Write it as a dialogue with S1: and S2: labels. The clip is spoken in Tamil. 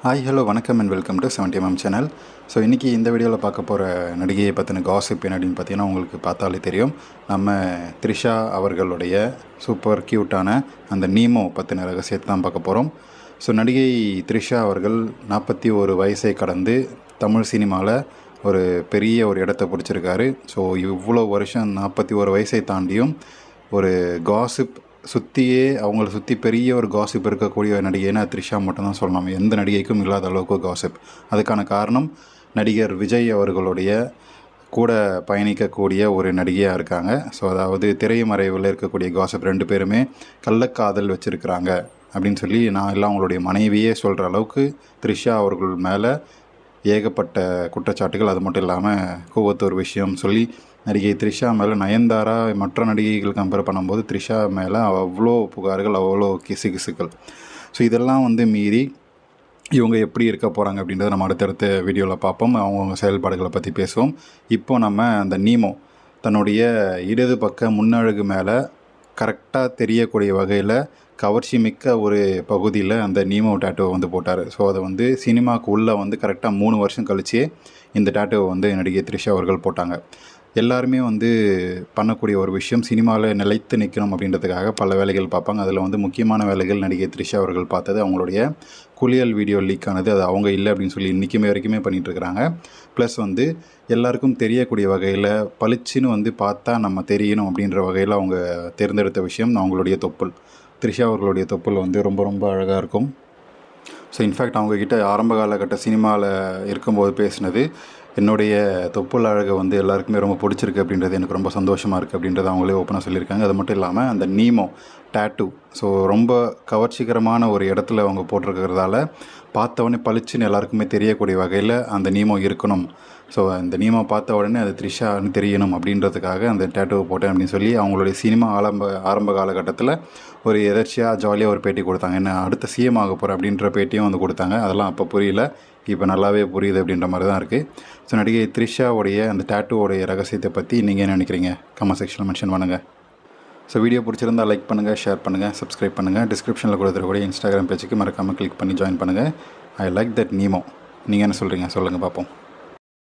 S1: ஹாய் ஹலோ வணக்கம் and welcome to 70mm channel. So இன்றைக்கி இந்த வீடியோவில் பார்க்க போகிற நடிகையை பற்றின காசிப் என்ன அப்படின்னு பார்த்தீங்கன்னா உங்களுக்கு பார்த்தாலே தெரியும். நம்ம த்ரிஷா அவர்களுடைய சூப்பர் க்யூட்டான அந்த நீமோ பற்றின ரகசியத்தை தான் பார்க்க போகிறோம். ஸோ நடிகை த்ரிஷா அவர்கள் 41 வயசை கடந்து தமிழ் சினிமாவில் ஒரு பெரிய ஒரு இடத்த பிடிச்சிருக்காரு. ஸோ இவ்வளோ வருஷம் 41 வயசை தாண்டியும் ஒரு காசிப் சுற்றியே அவங்கள சுற்றி பெரிய ஒரு காசிப் இருக்கக்கூடிய நடிகைன்னா த்ரிஷா மட்டும்தான் சொல்லலாம். எந்த நடிகைக்கும் இல்லாத அளவுக்கு காசிப். அதுக்கான காரணம் நடிகர் விஜய் அவர்களுடைய கூட பயணிக்கக்கூடிய ஒரு நடிகையாக இருக்காங்க. ஸோ அதாவது திரைமறைவில் இருக்கக்கூடிய காசிப் 2 பேருமே கள்ளக்காதல் வச்சுருக்கிறாங்க அப்படின்னு சொல்லி நான் எல்லாம் அவங்களுடைய மனைவியே சொல்கிற அளவுக்கு த்ரிஷா அவர்கள் மேலே ஏகப்பட்ட குற்றச்சாட்டுகள். அது மட்டும் இல்லாமல் கூவத்தூர் விஷயம் சொல்லி நடிகை த்ரிஷா மேலே நயன்தாரா மற்ற நடிகைகள் கம்பேர் பண்ணும்போது த்ரிஷா மேலே அவ்வளோ புகார்கள், அவ்வளோ கிசுகிசுக்கள். ஸோ இதெல்லாம் மீறி இவங்க எப்படி இருக்க போகிறாங்க அப்படின்றத நம்ம அடுத்தடுத்த வீடியோவில் பார்ப்போம். அவங்க செயல்பாடுகளை பற்றி பேசுவோம். இப்போ நம்ம அந்த நீமோ தன்னுடைய இடது பக்க முன்னழகு மேலே கரெக்டாக தெரியக்கூடிய வகையில் கவர்ச்சி மிக்க ஒரு பகுதியில் அந்த நீமோ டேட்டுவை போட்டார். ஸோ அதை சினிமாவுக்கு உள்ளே கரெக்டாக 3 வருஷம் கழிச்சே இந்த டேட்டுவை நடிகை த்ரிஷா அவர்கள் போட்டாங்க. எல்லாருமே பண்ணக்கூடிய ஒரு விஷயம், சினிமாவில் நிலைத்து நிற்கணும் அப்படின்றதுக்காக பல வேலைகள் பார்ப்பாங்க. அதில் முக்கியமான வேலைகள் நடிகை த்ரிஷா அவர்கள் பார்த்தது அவங்களுடைய குளியல் வீடியோ லீக் ஆனது. அது அவங்க இல்லை அப்படின்னு சொல்லி இன்றைக்குமே வரைக்குமே பண்ணிகிட்ருக்கிறாங்க. ப்ளஸ் எல்லாருக்கும் தெரியக்கூடிய வகையில் பளிச்சுன்னு பார்த்தா நம்ம தெரியணும் அப்படின்ற வகையில் அவங்க தேர்ந்தெடுத்த விஷயம் அவங்களுடைய தொப்புள். த்ரிஷா அவர்களுடைய தொப்புள் ரொம்ப ரொம்ப அழகாக இருக்கும். ஸோ இன்ஃபேக்ட் அவங்கக்கிட்ட ஆரம்ப காலகட்ட சினிமாவில் இருக்கும்போது பேசினது, என்னுடைய தொப்புள் அழகை எல்லாருக்குமே ரொம்ப பிடிச்சிருக்கு அப்படின்றது எனக்கு ரொம்ப சந்தோஷமாக இருக்குது அப்படின்றத அவங்களே ஓப்பனாக சொல்லியிருக்காங்க. அது மட்டும் இல்லாமல் அந்த நீமோ டேட்டூ ஸோ ரொம்ப கவர்ச்சிகரமான ஒரு இடத்துல அவங்க போட்டிருக்கிறதால பார்த்தவொடனே பளிச்சுன்னு எல்லாருக்குமே தெரியக்கூடிய வகையில் அந்த நீமோ இருக்கணும். ஸோ அந்த நீமோ பார்த்த உடனே அது த்ரிஷான்னு தெரியணும் அப்படின்றதுக்காக அந்த டேட்டூவை போட்டேன் அப்படின்னு சொல்லி அவங்களுடைய சினிமா ஆரம்ப காலகட்டத்தில் ஒரு எதர்ச்சியாக ஜாலியாக ஒரு பேட்டி கொடுத்தாங்க. என்ன அடுத்த சிஎம் ஆக போகிறேன் அப்படின்ற பேட்டியும் கொடுத்தாங்க. அதெல்லாம் அப்போ புரியல, இப்போ நல்லாவே புரியுது அப்படின்ற மாதிரி தான் இருக்குது. ஸோ நடிகை த்ரிஷாவுடைய அந்த டேட்டூவோடைய ரகசியத்தை பற்றி நீங்கள் என்ன நினைக்கிறீங்க? கமெண்ட் செக்ஷனில் மென்ஷன் பண்ணுங்கள். ஸோ வீடியோ பிடிச்சிருந்தால் லைக் பண்ணுங்கள், ஷேர் பண்ணுங்கள், சப்ஸ்கிரைப் பண்ணுங்கள். டிஸ்கிரிப்ஷனில் கொடுத்துருக்கூடிய இன்ஸ்டாகிராம் பேஜுக்கு மறக்காமல் கிளிக் பண்ணி ஜாயின் பண்ணுங்கள். I like that Nemo. நீங்கள் என்ன சொல்கிறீங்க சொல்லுங்கள் பார்ப்போம்.